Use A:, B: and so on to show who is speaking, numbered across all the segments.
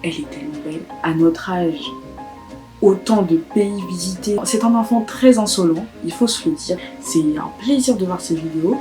A: Elle est tellement belle. À notre âge, autant de pays visités. C'est un enfant très insolent, il faut se le dire. C'est un plaisir de voir ses vidéos.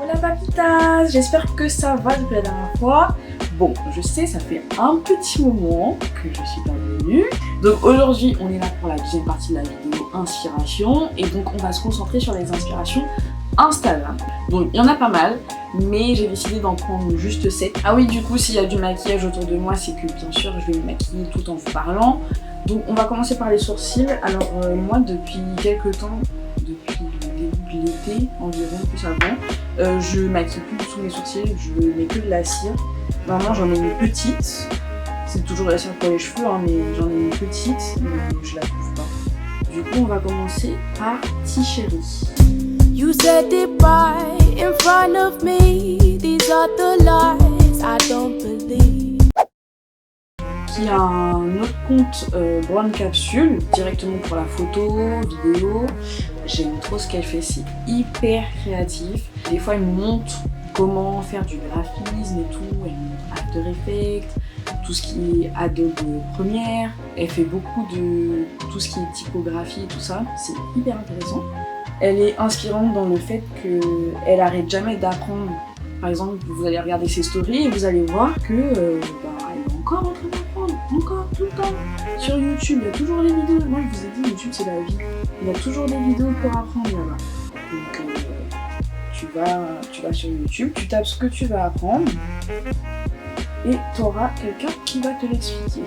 A: Hola papitas, j'espère que ça va depuis la dernière fois. Bon, je sais, ça fait un petit moment que je suis pas venue. Donc aujourd'hui, on est là pour la deuxième partie de la vidéo inspiration. Et donc on va se concentrer sur les inspirations Instagram. Donc il y en a pas mal, mais j'ai décidé d'en prendre juste 7. Ah oui, du coup, s'il y a du maquillage autour de moi, c'est que bien sûr, je vais me maquiller tout en vous parlant. Donc on va commencer par les sourcils. Alors moi, depuis quelques temps, depuis le début de l'été environ, plus avant, je maquille plus du tout mes sourcils, je mets que de la cire. Normalement, j'en ai une petite. C'est toujours la cire pour les cheveux, hein, mais j'en ai une petite, mais je la trouve pas. Du coup, on va commencer par T-Chéri.
B: You said it right in front of me. These are the lies I don't believe.
A: Qui a un autre compte Brown Capsule, directement pour la photo, vidéo. J'aime trop ce qu'elle fait, c'est hyper créatif. Des fois, elle me montre comment faire du graphisme et tout. Elle me montre After Effects, tout ce qui est Adobe Premiere. Elle fait beaucoup de tout ce qui est typographie et tout ça. C'est hyper intéressant. Elle est inspirante dans le fait qu'elle arrête jamais d'apprendre. Par exemple, vous allez regarder ses stories et vous allez voir que elle est encore en train d'apprendre, encore, tout le temps. Sur YouTube, il y a toujours les vidéos. Moi, je vous ai dit, YouTube, c'est la vie. Il y a toujours des vidéos pour apprendre là-bas. Donc, tu vas sur YouTube, tu tapes ce que tu vas apprendre et tu auras quelqu'un qui va te l'expliquer.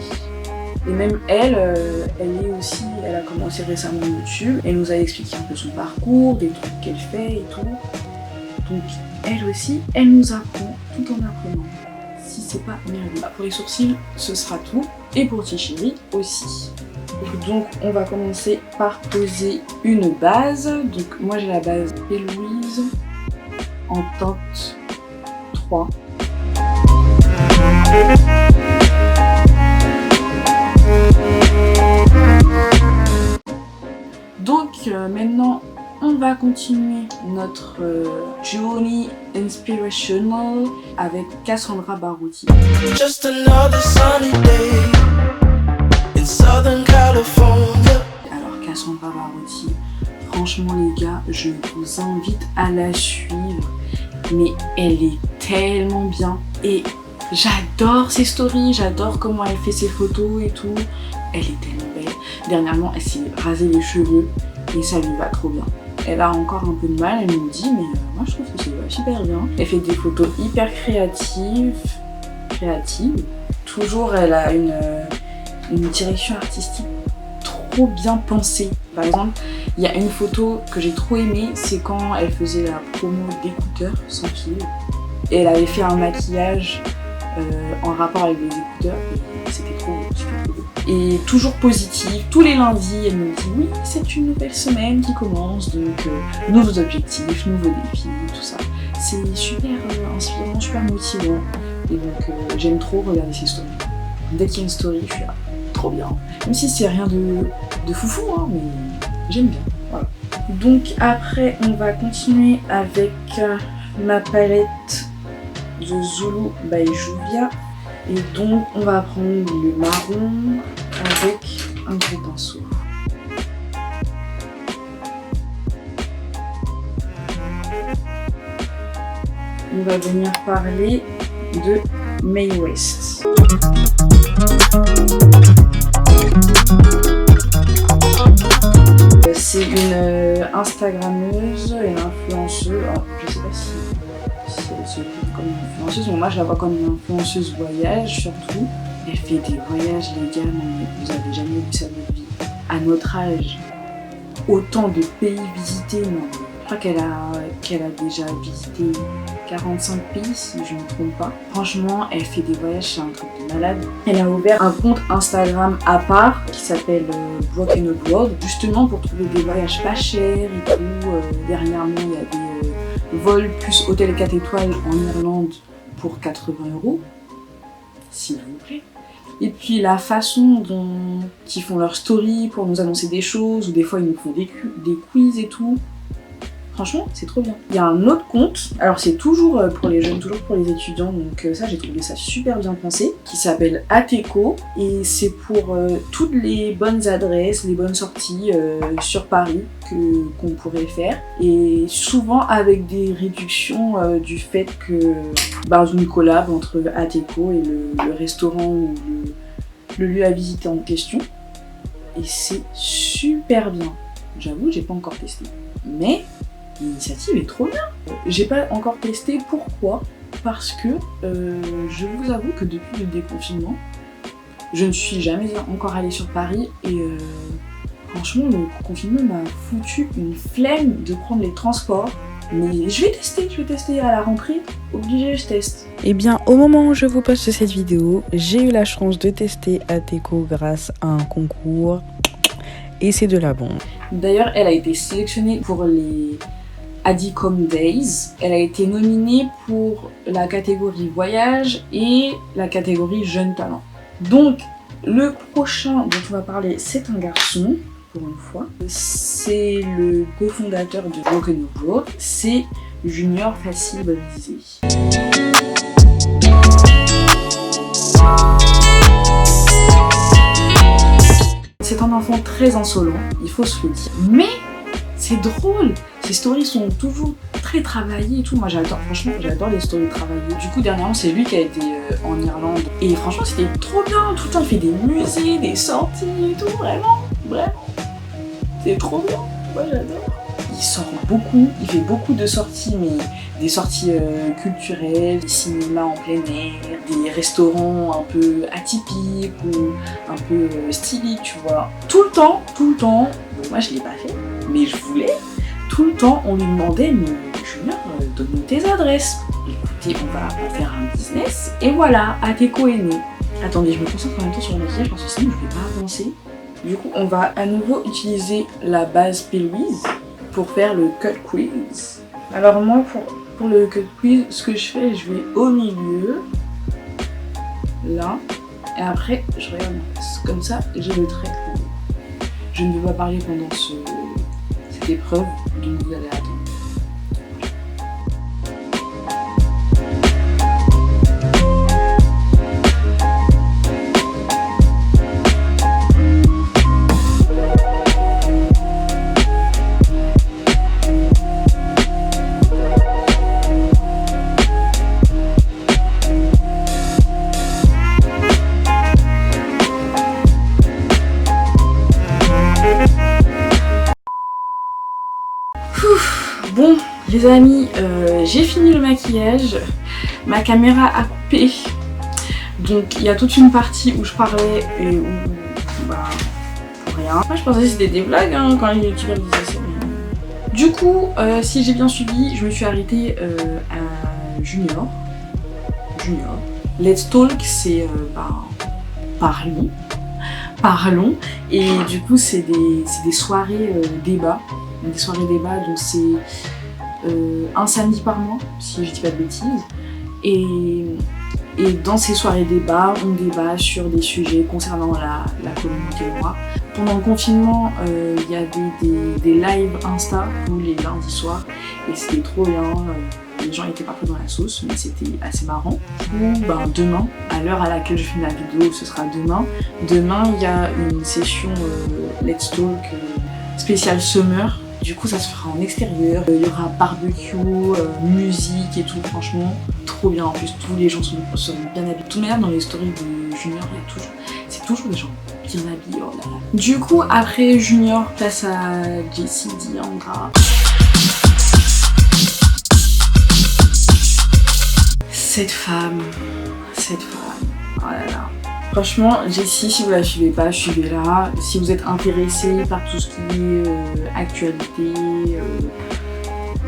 A: Et même elle a commencé récemment YouTube. Elle nous a expliqué un peu son parcours, des trucs qu'elle fait et tout. Donc elle aussi, elle nous apprend tout en apprenant. Si c'est pas merveilleux. Pour les sourcils, ce sera tout. Et pour T-Chéri aussi. Donc on va commencer par poser une base. Donc moi j'ai la base Eloise en teinte 3. Donc maintenant on va continuer notre journey inspirational avec Cassandra Baruti.
C: Just another sunny day in Southern California.
A: Alors Cassandra Baruti, franchement les gars, je vous invite à la suivre, mais elle est tellement bien et j'adore ses stories, j'adore comment elle fait ses photos et tout. Elle est tellement belle. Dernièrement, elle s'est rasé les cheveux et ça lui va trop bien. Elle a encore un peu de mal, elle me dit, mais moi je trouve que ça va super bien. Elle fait des photos hyper créatives. Toujours, elle a une direction artistique trop bien pensée. Par exemple, il y a une photo que j'ai trop aimée, c'est quand elle faisait la promo d'écouteurs sans fil. Et elle avait fait un maquillage en rapport avec les écouteurs et c'était trop beau. Et toujours positive, tous les lundis elle me dit oui, c'est une nouvelle semaine qui commence, donc nouveaux objectifs, nouveaux défis, tout ça. C'est super inspirant, super motivant et donc j'aime trop regarder ses stories. Dès qu'il y a une story, je suis là, trop bien. Même si c'est rien de foufou, hein, mais j'aime bien. Voilà. Donc après on va continuer avec ma palette de Zulu by Juvia. Et donc on va prendre le marron avec un gros pinceau. On va venir parler de Mae West. C'est une Instagrammeuse et influenceuse. Alors, je sais pas si c'est comme une influenceuse, mais moi je la vois comme une influenceuse voyage surtout. Elle fait des voyages les gars, mais vous avez jamais vu ça de votre vie. À notre âge, autant de pays visités, non. Je crois qu'elle a déjà visité 45 pays si je ne me trompe pas. Franchement, elle fait des voyages, c'est un truc de malade. Elle a ouvert un compte Instagram à part qui s'appelle Broken Abroad, justement pour trouver des voyages pas chers et tout. Dernièrement, il y a des vols plus hôtel 4 étoiles en Irlande pour 80 €, s'il vous plaît. Et puis la façon dont ils font leur story pour nous annoncer des choses, ou des fois ils nous font des quiz et tout. Franchement, c'est trop bien. Il y a un autre compte, alors c'est toujours pour les jeunes, toujours pour les étudiants, donc ça j'ai trouvé ça super bien pensé, qui s'appelle Ateco, et c'est pour toutes les bonnes adresses, les bonnes sorties sur Paris qu'on pourrait faire, et souvent avec des réductions du fait que une collab entre Ateco et le restaurant ou le lieu à visiter en question, et c'est super bien. J'avoue, j'ai pas encore testé, mais l'initiative est trop bien. J'ai pas encore testé, pourquoi ? Parce que je vous avoue que depuis le déconfinement, je ne suis jamais encore allée sur Paris et franchement le confinement m'a foutu une flemme de prendre les transports. Mais je vais tester à la rentrée, obligé je teste.
D: Eh bien, au moment où je vous poste cette vidéo, j'ai eu la chance de tester Ateco grâce à un concours et c'est de la bombe.
A: D'ailleurs, elle a été sélectionnée pour les Adicom Days. Elle a été nominée pour la catégorie voyage et la catégorie jeunes talents. Donc, le prochain dont on va parler, c'est un garçon, pour une fois. C'est le cofondateur de Broken Road, c'est Junior Facile Baptisé. C'est un enfant très insolent, il faut se le dire. Mais c'est drôle, ses stories sont toujours très travaillées et tout. Moi j'adore, franchement j'adore les stories travaillées. Du coup dernièrement c'est lui qui a été en Irlande. Et franchement c'était trop bien, tout le temps il fait des musées, des sorties et tout, vraiment. C'est trop bien, moi j'adore. Il sort beaucoup, il fait beaucoup de sorties, mais des sorties culturelles, des cinémas en plein air, des restaurants un peu atypiques ou un peu styliques, tu vois. Tout le temps, bon moi je l'ai pas fait, mais je voulais. Tout le temps on lui demandait, mais Junior, donne-nous tes adresses. Écoutez, on va en faire un business, et voilà, Ateco est né. Attendez, je me concentre en même temps sur le maquillage parce que sinon je vais pas avancer. Du coup, on va à nouveau utiliser la base P-Louise pour faire le cut quiz. Alors moi, pour le cut quiz, ce que je fais, je vais au milieu, là, et après, je regarde en face. Comme ça, j'ai le trait. Je ne vais pas parler pendant cette épreuve, donc vous allez attendre. Bon les amis, j'ai fini le maquillage, ma caméra a coupé, donc il y a toute une partie où je parlais et où pour rien. Moi je pensais que c'était des blagues quand les youtubeurs disaient ça. Du coup, si j'ai bien suivi, je me suis arrêtée à Junior. Let's Talk, c'est parlons, et du coup c'est des soirées débat. Des soirées débat, donc c'est un samedi par mois, si je dis pas de bêtises. Et dans ces soirées débat, on débat sur des sujets concernant la communauté noire. Pendant le confinement, il y avait des lives Insta tous les lundis soirs, et c'était trop bien. Les gens étaient parfois dans la sauce, mais c'était assez marrant. Demain, à l'heure à laquelle je filme la vidéo, ce sera demain. Demain, il y a une session Let's Talk spéciale Summer. Du coup ça se fera en extérieur, il y aura barbecue, musique et tout, franchement trop bien. En plus tous les gens sont bien habillés. De toute manière dans les stories de Junior, c'est toujours des gens bien habillés, oh là là. Du coup après Junior, place à Jessie Diandra. Cette femme, oh là là. Franchement, Jessie, si vous la suivez pas, suivez-la. Si vous êtes intéressé par tout ce qui est actualité,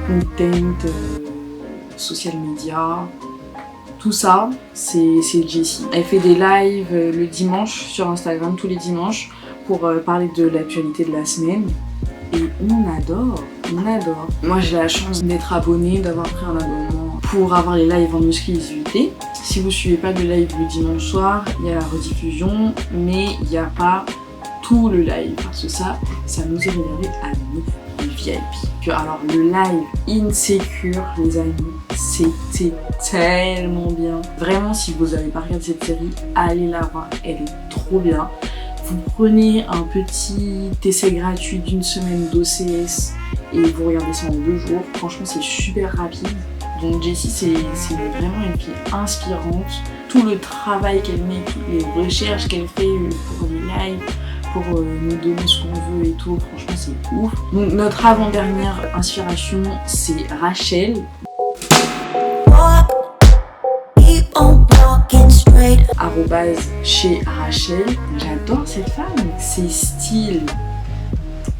A: content, social media, tout ça, c'est Jessie. Elle fait des lives le dimanche sur Instagram, tous les dimanches, pour parler de l'actualité de la semaine. Et on adore. Moi j'ai la chance d'être abonnée, d'avoir pris un abonnement pour avoir les lives en exclusivité. Si vous suivez pas le live le dimanche soir, il y a la rediffusion, mais il n'y a pas tout le live, parce que ça nous est réservé à nous, les VIP. Alors le live Insecure, les amis, c'était tellement bien. Vraiment, si vous n'avez pas regardé cette série, allez la voir, elle est trop bien. Vous prenez un petit essai gratuit d'1 semaine d'OCS et vous regardez ça en 2 jours. Franchement, c'est super rapide. Donc Jessie, c'est vraiment une fille inspirante. Tout le travail qu'elle met, toutes les recherches qu'elle fait pour les lives, pour nous donner ce qu'on veut et tout, franchement c'est ouf. Donc notre avant-dernière inspiration, c'est Rachel. Arrobase chez Rachel. J'adore cette femme, ses styles.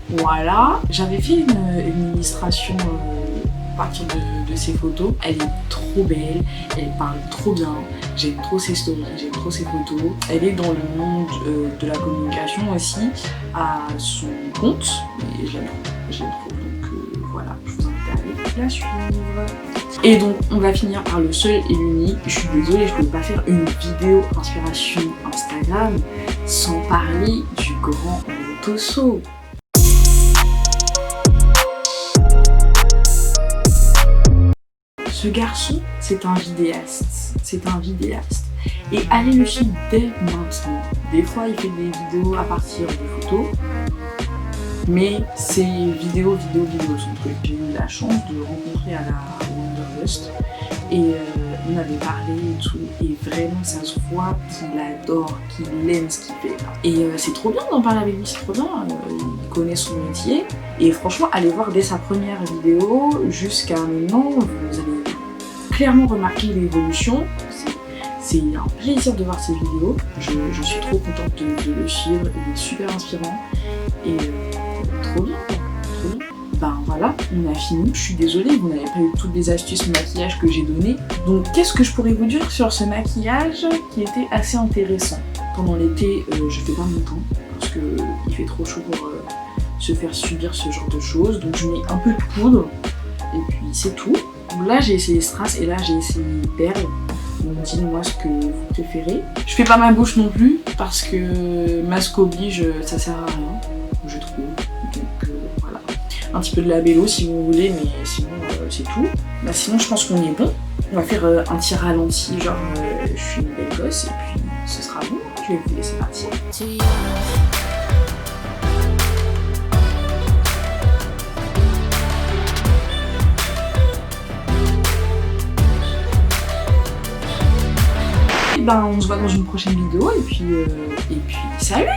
A: Voilà. J'avais fait une illustration à partir de ses photos. Elle est trop belle, elle parle trop bien. J'aime trop ses stories, j'aime trop ses photos. Elle est dans le monde de la communication aussi, à son compte. Et j'aime trop. Donc voilà, je vous invite à aller la suivre. Et donc on va finir par le seul et l'unique. Je suis désolée, je ne peux pas faire une vidéo inspiration Instagram sans parler du grand Tosso. Ce garçon, c'est un vidéaste. Et allez le suivre dès maintenant. Des fois, il fait des vidéos à partir des photos. Mais c'est vidéo son truc. J'ai eu la chance de le rencontrer à la Wanderlust et on avait parlé et tout, et vraiment ça se voit qu'il adore, qu'il aime ce qu'il fait. Et c'est trop bien d'en parler avec lui, c'est trop bien, il connaît son métier, et franchement allez voir dès sa première vidéo jusqu'à maintenant, vous allez clairement remarquer l'évolution. C'est un plaisir de voir ses vidéos, je suis trop contente de le suivre, il est super inspirant, et trop bien. Ben voilà, on a fini. Je suis désolée, vous n'avez pas eu toutes les astuces maquillage que j'ai données. Donc qu'est-ce que je pourrais vous dire sur ce maquillage qui était assez intéressant. Pendant l'été, je fais pas mon teint parce qu'il fait trop chaud pour se faire subir ce genre de choses. Donc je mets un peu de poudre et puis c'est tout. Donc là j'ai essayé strass et là j'ai essayé perles. Donc dites-moi ce que vous préférez. Je fais pas ma bouche non plus parce que masque oblige, ça sert à rien, je trouve. Donc voilà. Un petit peu de labello si vous voulez, mais sinon c'est tout. Bah, sinon je pense qu'on est bon. On va faire un petit ralenti, genre je suis une belle gosse et puis ce sera bon. Je vais vous laisser partir. Et ben on se voit dans une prochaine vidéo et puis salut.